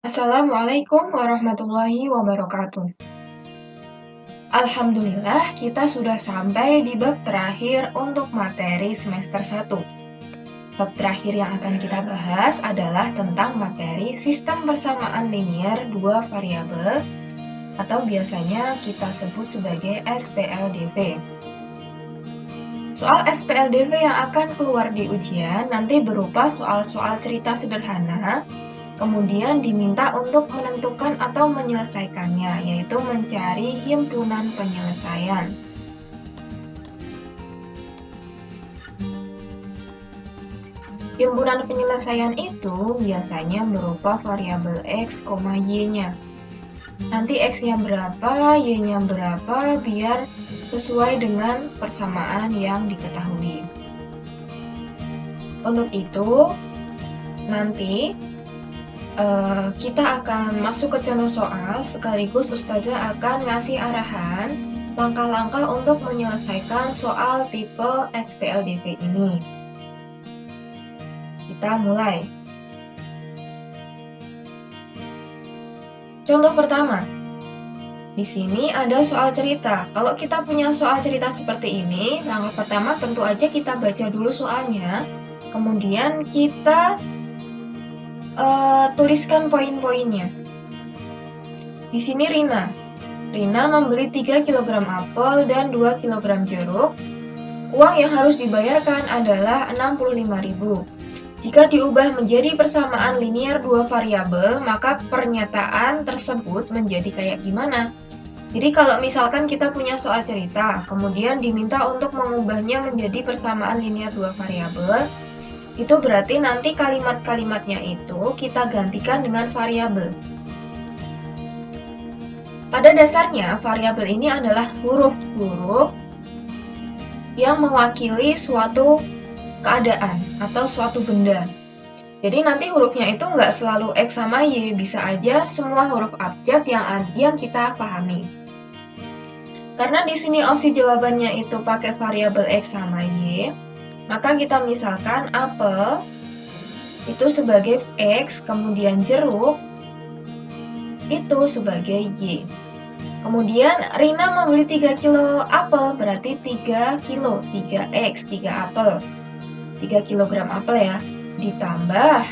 Assalamualaikum warahmatullahi wabarakatuh. Alhamdulillah, kita sudah sampai di bab terakhir untuk materi semester 1. Bab terakhir yang akan kita bahas adalah tentang materi sistem persamaan linear dua variabel atau biasanya kita sebut sebagai SPLDV. Soal SPLDV yang akan keluar di ujian nanti berupa soal-soal cerita sederhana, kemudian diminta untuk menentukan atau menyelesaikannya, yaitu mencari himpunan penyelesaian. Himpunan penyelesaian itu biasanya berupa variabel X, Y-nya. Nanti X-nya berapa, Y-nya berapa, biar sesuai dengan persamaan yang diketahui. Untuk itu, nanti kita akan masuk ke contoh soal, sekaligus Ustazah akan ngasih arahan langkah-langkah untuk menyelesaikan soal tipe SPLDV ini. Kita mulai. Contoh pertama. Di sini ada soal cerita. Kalau kita punya soal cerita seperti ini, langkah pertama tentu aja kita baca dulu soalnya. Kemudian kita tuliskan poin-poinnya. Di sini Rina membeli 3 kg apel dan 2 kg jeruk. Uang yang harus dibayarkan adalah 65.000. Jika diubah menjadi persamaan linear dua variabel, maka pernyataan tersebut menjadi kayak gimana? Jadi kalau misalkan kita punya soal cerita, kemudian diminta untuk mengubahnya menjadi persamaan linear dua variabel, itu berarti nanti kalimat-kalimatnya itu kita gantikan dengan variabel. Pada dasarnya, variabel ini adalah huruf-huruf yang mewakili suatu keadaan atau suatu benda. Jadi nanti hurufnya itu nggak selalu X sama Y, bisa aja semua huruf abjad yang kita pahami. Karena di sini opsi jawabannya itu pakai variabel X sama Y, maka kita misalkan apel itu sebagai X, kemudian jeruk itu sebagai Y. Kemudian Rina membeli 3 kilo apel, berarti 3 kilo, 3X, 3 apel. 3 kg apel ya, ditambah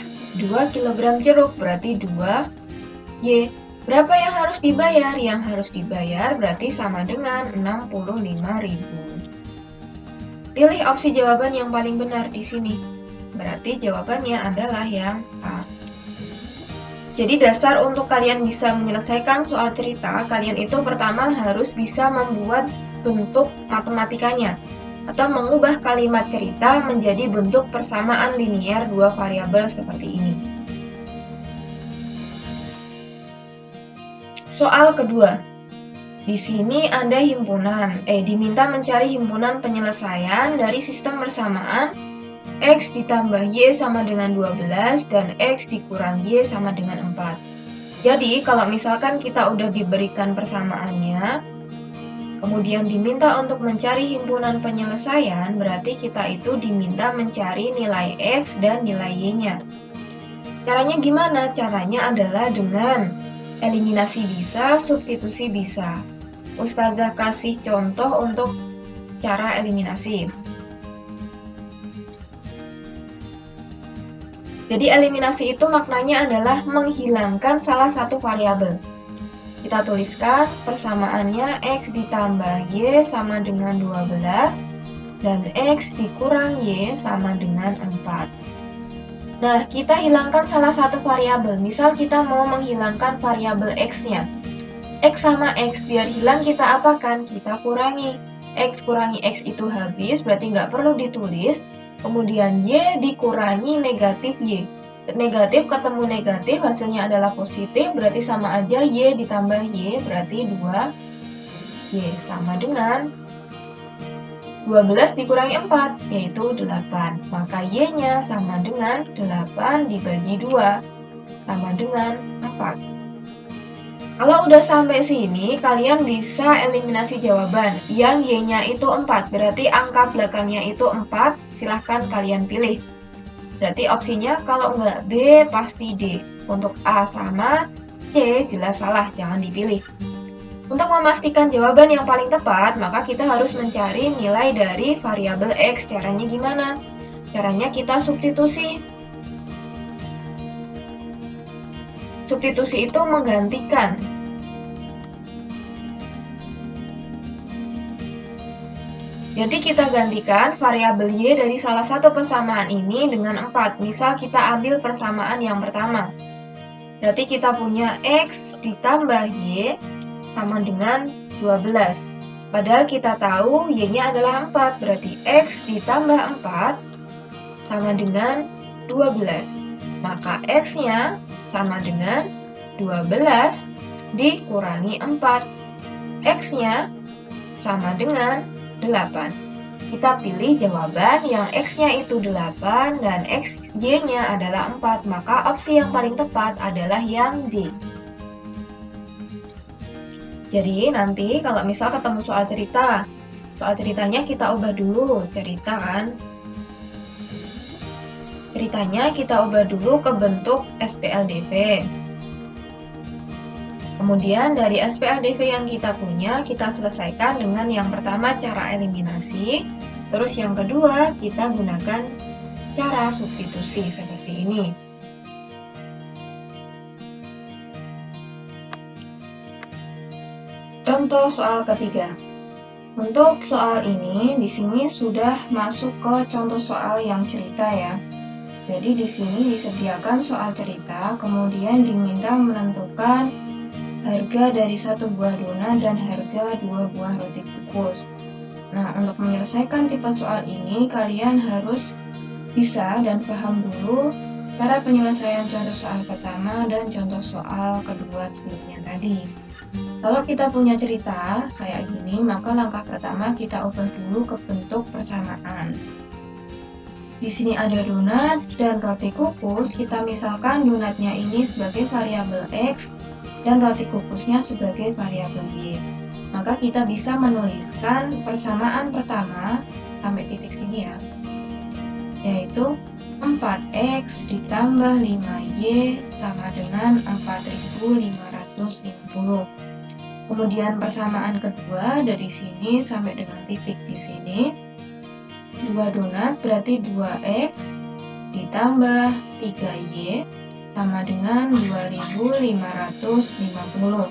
2 kg jeruk, berarti 2Y. Berapa yang harus dibayar? Yang harus dibayar berarti sama dengan 65.000. Pilih opsi jawaban yang paling benar di sini. Berarti jawabannya adalah yang A. Jadi dasar untuk kalian bisa menyelesaikan soal cerita, kalian itu pertama harus bisa membuat bentuk matematikanya atau mengubah kalimat cerita menjadi bentuk persamaan linear dua variabel seperti ini. Soal kedua. Di sini ada diminta mencari himpunan penyelesaian dari sistem persamaan X ditambah Y sama dengan 12 dan X dikurang Y sama dengan 4. Jadi kalau misalkan kita udah diberikan persamaannya, kemudian diminta untuk mencari himpunan penyelesaian, berarti kita itu diminta mencari nilai X dan nilai Y-nya. Caranya gimana? Caranya adalah dengan eliminasi bisa, substitusi bisa. Ustazah kasih contoh untuk cara eliminasi. Jadi eliminasi itu maknanya adalah menghilangkan salah satu variabel. Kita tuliskan persamaannya X ditambah Y sama dengan 12 dan X dikurang Y sama dengan 4. Nah, kita hilangkan salah satu variabel. Misal kita mau menghilangkan variabel X-nya. X sama X, biar hilang kita apakan? Kita kurangi. X kurangi X itu habis, berarti nggak perlu ditulis. Kemudian Y dikurangi negatif Y. Negatif ketemu negatif, hasilnya adalah positif, berarti sama aja Y ditambah Y, berarti 2Y. Sama dengan 12 dikurangi 4, yaitu 8. Maka Y-nya sama dengan 8 dibagi 2, sama dengan 4. Kalau udah sampai sini, kalian bisa eliminasi jawaban. Yang Y-nya itu 4, berarti angka belakangnya itu 4, silahkan kalian pilih. Berarti opsinya kalau nggak B, pasti D. Untuk A sama C, jelas salah, jangan dipilih. Untuk memastikan jawaban yang paling tepat, maka kita harus mencari nilai dari variabel X. Caranya gimana? Caranya kita substitusi. Substitusi itu menggantikan. Jadi kita gantikan variabel Y dari salah satu persamaan ini dengan 4. Misal kita ambil persamaan yang pertama. Berarti kita punya X ditambah Y sama dengan 12. Padahal kita tahu Y-nya adalah 4. Berarti X ditambah 4 sama dengan 12. Maka X-nya sama dengan 12 dikurangi 4. X-nya sama dengan 8. Kita pilih jawaban yang X-nya itu 8 dan Y-nya adalah 4. Maka opsi yang paling tepat adalah yang D. Jadi nanti kalau misal ketemu soal ceritanya kita ubah dulu cerita kan. Ceritanya kita ubah dulu ke bentuk SPLDV. Kemudian dari SPLDV yang kita punya, kita selesaikan dengan yang pertama cara eliminasi, terus yang kedua kita gunakan cara substitusi seperti ini. Contoh soal ketiga. Untuk soal ini, di sini sudah masuk ke contoh soal yang cerita ya. Jadi di sini disediakan soal cerita, kemudian diminta menentukan harga dari satu buah donat dan harga 2 buah roti kukus. Nah, untuk menyelesaikan tipe soal ini, kalian harus bisa dan paham dulu cara penyelesaian contoh soal pertama dan contoh soal kedua sebelumnya tadi. Kalau kita punya cerita kayak gini, maka langkah pertama kita ubah dulu ke bentuk persamaan. Di sini ada donat dan roti kukus, kita misalkan donatnya ini sebagai variabel X dan roti kukusnya sebagai variabel Y. Maka kita bisa menuliskan persamaan pertama sampai titik sini ya, yaitu 4X ditambah 5Y sama dengan 4550. Kemudian persamaan kedua dari sini sampai dengan titik di sini, 2 donat berarti 2X ditambah 3Y sama dengan 2550.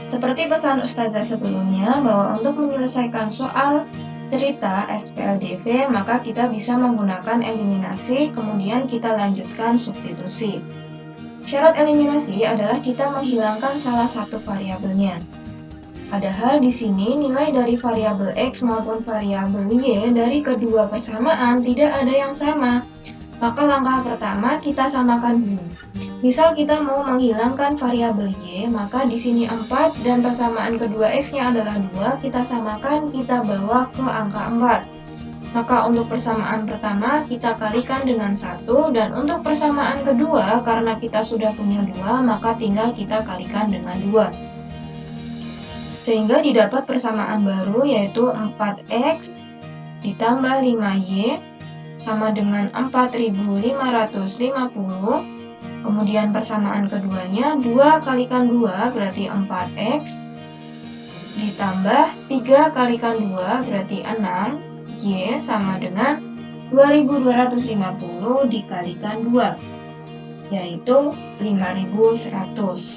Seperti pesan Ustazah sebelumnya bahwa untuk menyelesaikan soal cerita SPLDV maka kita bisa menggunakan eliminasi, kemudian kita lanjutkan substitusi. Syarat eliminasi adalah kita menghilangkan salah satu variabelnya. Padahal di sini nilai dari variabel X maupun variabel Y dari kedua persamaan tidak ada yang sama. Maka langkah pertama kita samakan dulu. Misal kita mau menghilangkan variabel Y, maka di sini 4 dan persamaan kedua X-nya adalah 2, kita samakan, kita bawa ke angka 4. Maka untuk persamaan pertama kita kalikan dengan 1, dan untuk persamaan kedua karena kita sudah punya 2, maka tinggal kita kalikan dengan 2. Sehingga didapat persamaan baru yaitu 4X ditambah 5Y sama dengan 4550. Kemudian persamaan keduanya 2 kalikan 2 berarti 4X ditambah 3 kalikan 2 berarti 6. Y sama dengan 2250 dikalikan 2 yaitu 5100.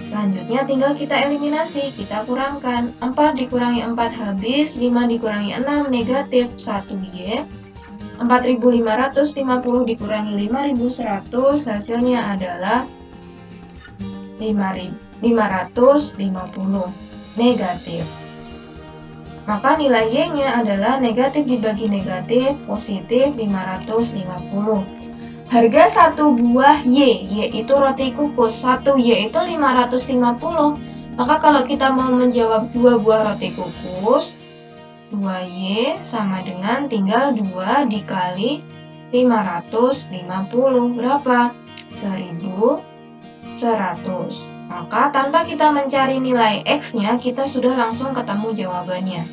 Selanjutnya tinggal kita eliminasi, kita kurangkan. 4 dikurangi 4 habis, 5 dikurangi 6 negatif 1Y. 4550 dikurangi 5100 hasilnya adalah 550 negatif. Maka nilai Y-nya adalah negatif dibagi negatif, positif 550. Harga satu buah Y, yaitu roti kukus, 1 Y itu 550. Maka kalau kita mau menjawab 2 buah roti kukus, 2Y sama dengan tinggal 2 dikali 550. Berapa? 1100. Maka tanpa kita mencari nilai X-nya, kita sudah langsung ketemu jawabannya.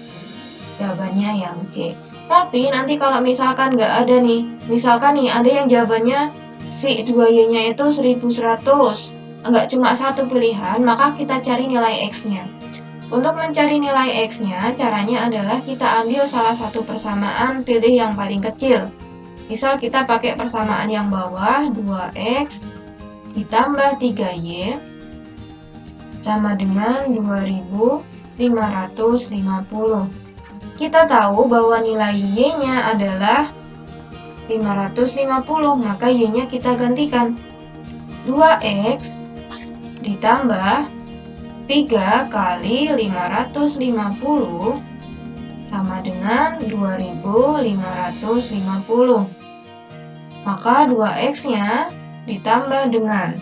Jawabannya yang C. Tapi nanti kalau misalkan nggak ada nih, misalkan nih ada yang jawabannya si 2Y-nya itu 1100, nggak cuma satu pilihan, maka kita cari nilai X-nya. Untuk mencari nilai X-nya, caranya adalah kita ambil salah satu persamaan, pilih yang paling kecil. Misal kita pakai persamaan yang bawah, 2X ditambah 3Y sama dengan 2550. Kita tahu bahwa nilai Y-nya adalah 550, maka Y-nya kita gantikan. 2X ditambah 3 kali 550 sama dengan 2550. Maka 2X-nya ditambah dengan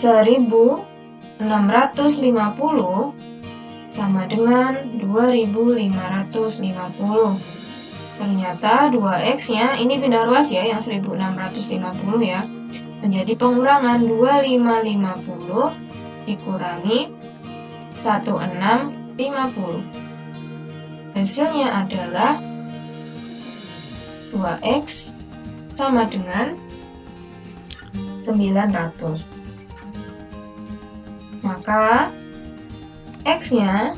1650 sama dengan 2550. Ternyata 2X-nya, ini pindah ruas ya, yang 1650 ya, menjadi pengurangan 2550 dikurangi 1650. Hasilnya adalah 2X sama dengan 900. Maka X-nya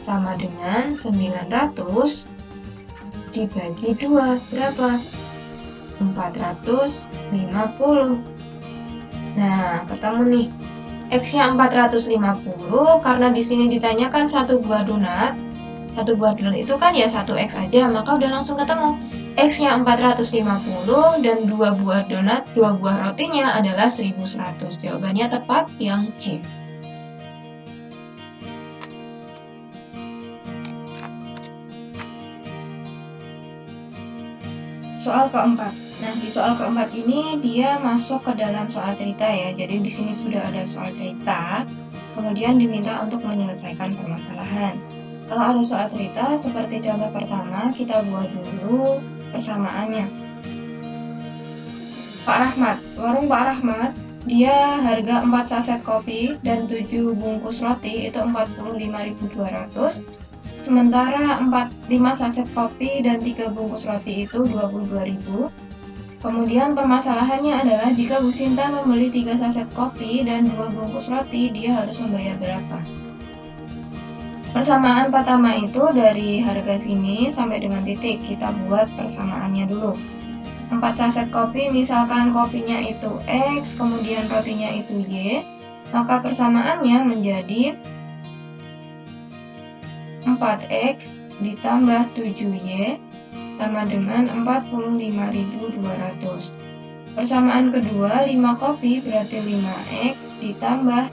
sama dengan 900 dibagi 2, berapa? 450. Nah, ketemu nih. X-nya 450 karena di sini ditanyakan satu buah donat. Satu buah donat itu kan ya 1X aja, maka udah langsung ketemu. X-nya 450 dan 2 buah donat, 2 buah rotinya adalah 1100. Jawabannya tepat yang C. Soal keempat. Nah, di soal keempat ini dia masuk ke dalam soal cerita ya. Jadi di sini sudah ada soal cerita, kemudian diminta untuk menyelesaikan permasalahan. Kalau ada soal cerita, seperti contoh pertama, kita buat dulu persamaannya. Pak Rahmat, warung Pak Rahmat, dia harga 4 saset kopi dan 7 bungkus roti itu 45.200. Sementara 5 saset kopi dan 3 bungkus roti itu 22.000. Kemudian permasalahannya adalah jika Bu Sinta membeli 3 saset kopi dan 2 bungkus roti, dia harus membayar berapa? Persamaan pertama itu dari harga sini sampai dengan titik, kita buat persamaannya dulu. 4 saset kopi, misalkan kopinya itu X, kemudian rotinya itu Y, maka persamaannya menjadi 4X ditambah 7Y sama dengan 45.200. Persamaan kedua, 5 kopi berarti 5X ditambah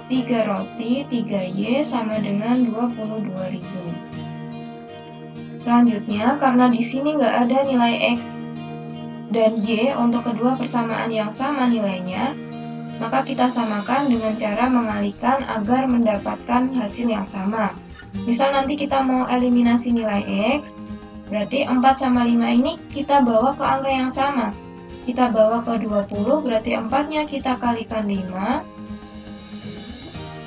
3 roti, 3Y sama dengan 22.000. Selanjutnya, karena di sini nggak ada nilai X dan Y untuk kedua persamaan yang sama nilainya, maka kita samakan dengan cara mengalihkan agar mendapatkan hasil yang sama. Misal nanti kita mau eliminasi nilai X, berarti 4 sama 5 ini kita bawa ke angka yang sama. Kita bawa ke 20, berarti 4-nya kita kalikan 5,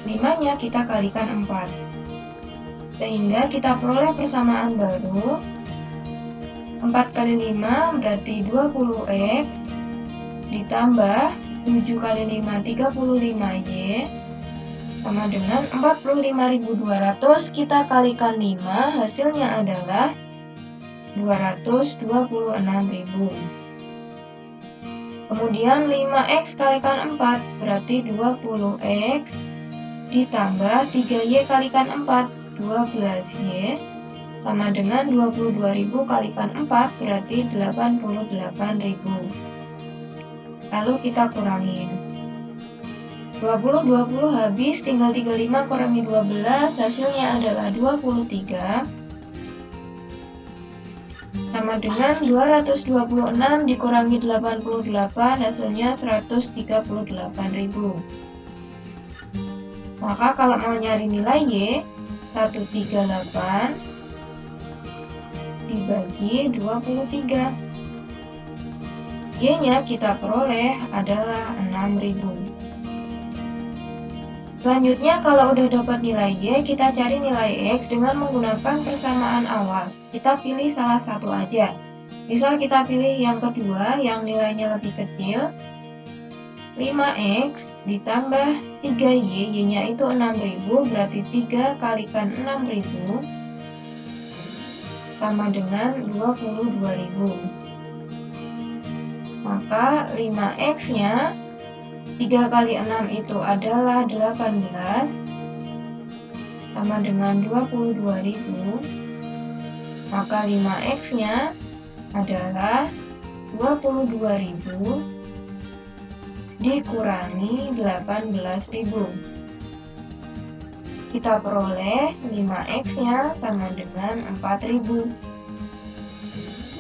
5-nya kita kalikan 4. Sehingga kita peroleh persamaan baru. 4 kali 5 berarti 20X ditambah 7 kali 5, 35Y sama dengan 45.200, kita kalikan 5, hasilnya adalah 226.000. Kemudian 5X kalikan 4 berarti 20X ditambah 3Y kalikan 4, 12Y sama dengan 22.000 kalikan 4 berarti 88.000. Lalu kita kurangin. 20 habis, tinggal 35 kurangi 12, hasilnya adalah 23 sama dengan 226 dikurangi 88, hasilnya 138.000. Maka kalau mau nyari nilai Y, 138 dibagi 23. Y-nya kita peroleh adalah 6.000. Selanjutnya, kalau udah dapat nilai Y, kita cari nilai X dengan menggunakan persamaan awal. Kita pilih salah satu aja. Misal kita pilih yang kedua, yang nilainya lebih kecil. 5X ditambah 3Y, Y-nya itu 6.000, berarti 3 kalikan 6.000 sama dengan 22.000. Maka 5X-nya 3 kali 6 itu adalah 18 sama dengan 22.000. Maka 5X-nya adalah 22.000 dikurangi 18.000. Kita peroleh 5X-nya sama dengan 4.000.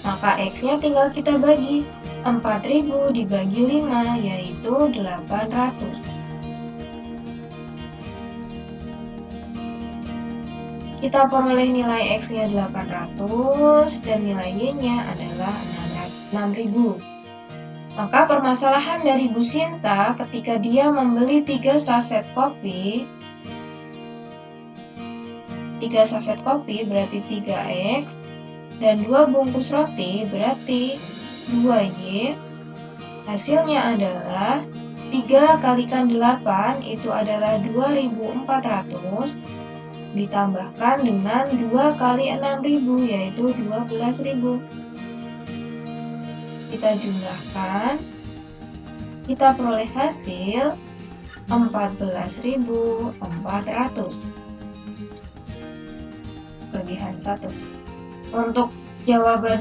Maka X-nya tinggal kita bagi. 4.000 dibagi 5 yaitu 800. Kita peroleh nilai X-nya 800 dan nilai Y-nya adalah 6.000. Maka permasalahan dari Bu Sinta ketika dia membeli 3 saset kopi, 3 saset kopi berarti 3X, dan 2 bungkus roti berarti 2Y, hasilnya adalah 3 kalikan 8 itu adalah 2.400, ditambahkan dengan 2 kali 6.000 yaitu 12.000. Kita jumlahkan, kita peroleh hasil 14.400. Kelebihan 1. Untuk jawaban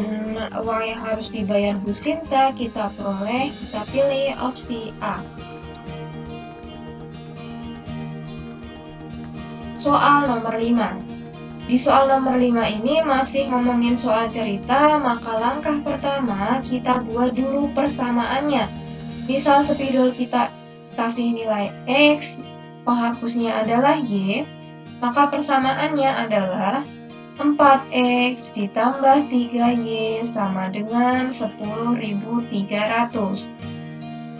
uang yang harus dibayar Bu Sinta, kita pilih opsi A. Soal nomor 5. Di soal nomor 5 ini masih ngomongin soal cerita, maka langkah pertama kita buat dulu persamaannya. Misal spidol kita kasih nilai X, penghapusnya adalah Y, maka persamaannya adalah 4X ditambah 3Y sama dengan 10.300.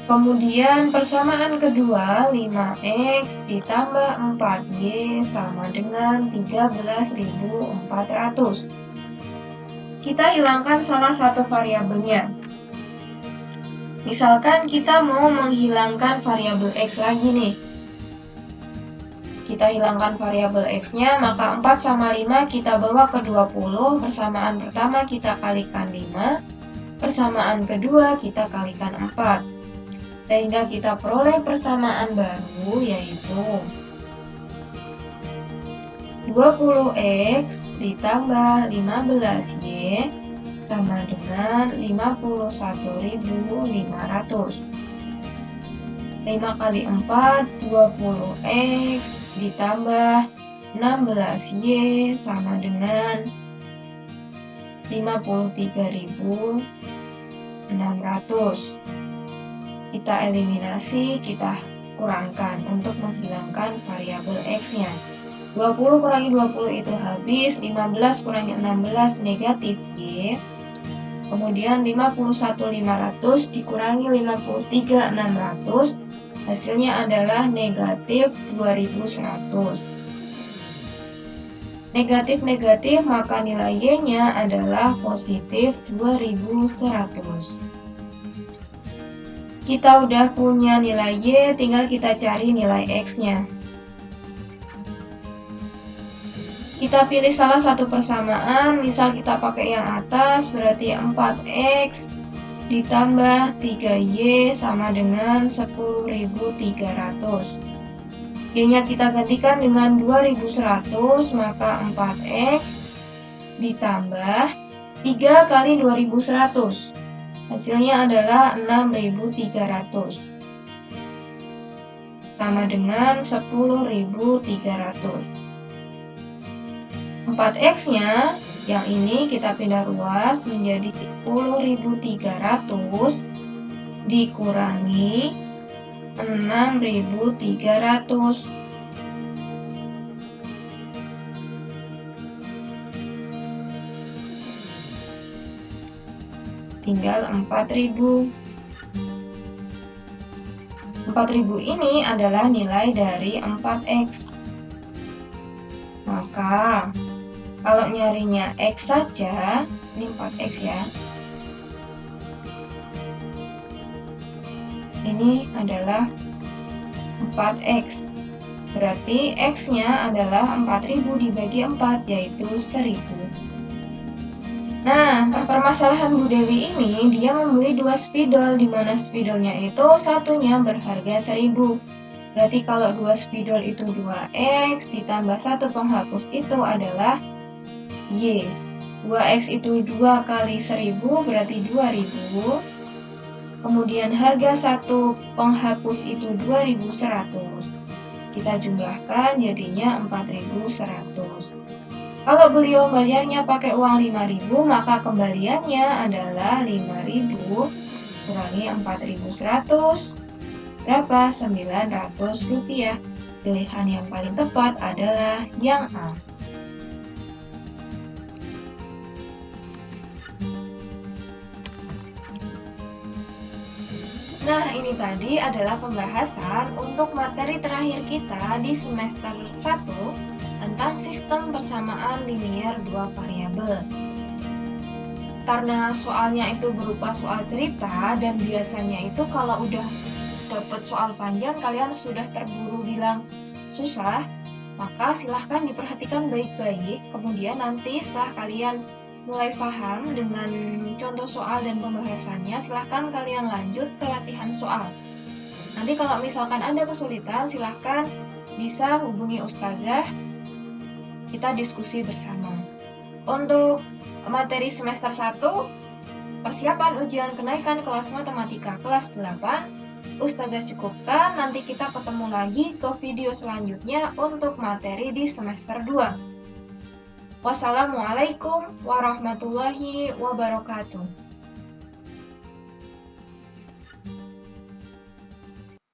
Kemudian persamaan kedua, 5X ditambah 4Y sama dengan 13.400. Kita hilangkan salah satu variabelnya. Misalkan kita mau menghilangkan variabel X lagi nih. Kita hilangkan variabel X-nya, maka 4 sama 5 kita bawa ke 20. Persamaan pertama kita kalikan 5. Persamaan kedua kita kalikan 4. Sehingga kita peroleh persamaan baru yaitu 20X ditambah 15Y sama dengan 51.500. 5 kali 4, 20X ditambah 16Y sama dengan 53.600. Kita eliminasi, kita kurangkan untuk menghilangkan variabel X-nya. 20 kurangi 20 itu habis, 15 kurangi 16 negatif Y. Kemudian 51.500 dikurangi 53.600, hasilnya adalah negatif 2.100. Negatif-negatif, maka nilai Y-nya adalah positif 2.100. Kita udah punya nilai Y, tinggal kita cari nilai X-nya. Kita pilih salah satu persamaan, misal kita pakai yang atas, berarti 4X ditambah 3Y sama dengan 10.300. Y-nya kita gantikan dengan 2.100, maka 4X ditambah 3 kali 2.100. Hasilnya adalah 6.300 sama dengan 10.300. 4X-nya yang ini kita pindah ruas menjadi 10.300 dikurangi 6.300. Tinggal 4.000. 4000 ini adalah nilai dari 4x. Maka, kalau nyarinya X saja, ini 4x ya. Ini adalah 4x. Berarti X-nya adalah 4000 dibagi 4, yaitu 1000. Nah, permasalahan Bu Dewi ini, dia membeli 2 spidol, di mana spidolnya itu satunya berharga 1000. Berarti kalau 2 spidol itu 2x, ditambah 1 penghapus itu adalah Y. 2x itu 2 kali 1000, berarti 2000. Kemudian harga 1 penghapus itu 2100. Kita jumlahkan jadinya 4100. Kalau beliau bayarnya pakai uang 5000, maka kembaliannya adalah 5000 kurangi 4100. Berapa? 900 rupiah. Pilihan yang paling tepat adalah yang A. Nah, ini tadi adalah pembahasan untuk materi terakhir kita di semester 1 tentang sistem persamaan linier dua variabel. Karena soalnya itu berupa soal cerita dan biasanya itu kalau udah dapat soal panjang kalian sudah terburu bilang susah, maka silahkan diperhatikan baik-baik. Kemudian nanti setelah kalian mulai paham dengan contoh soal dan pembahasannya, silahkan kalian lanjut ke latihan soal. Nanti kalau misalkan ada kesulitan, silahkan bisa hubungi Ustazah, kita diskusi bersama. Untuk materi semester 1, persiapan ujian kenaikan kelas matematika kelas 8, Ustazah cukupkan. Nanti kita ketemu lagi ke video selanjutnya untuk materi di semester 2. Wassalamualaikum warahmatullahi wabarakatuh.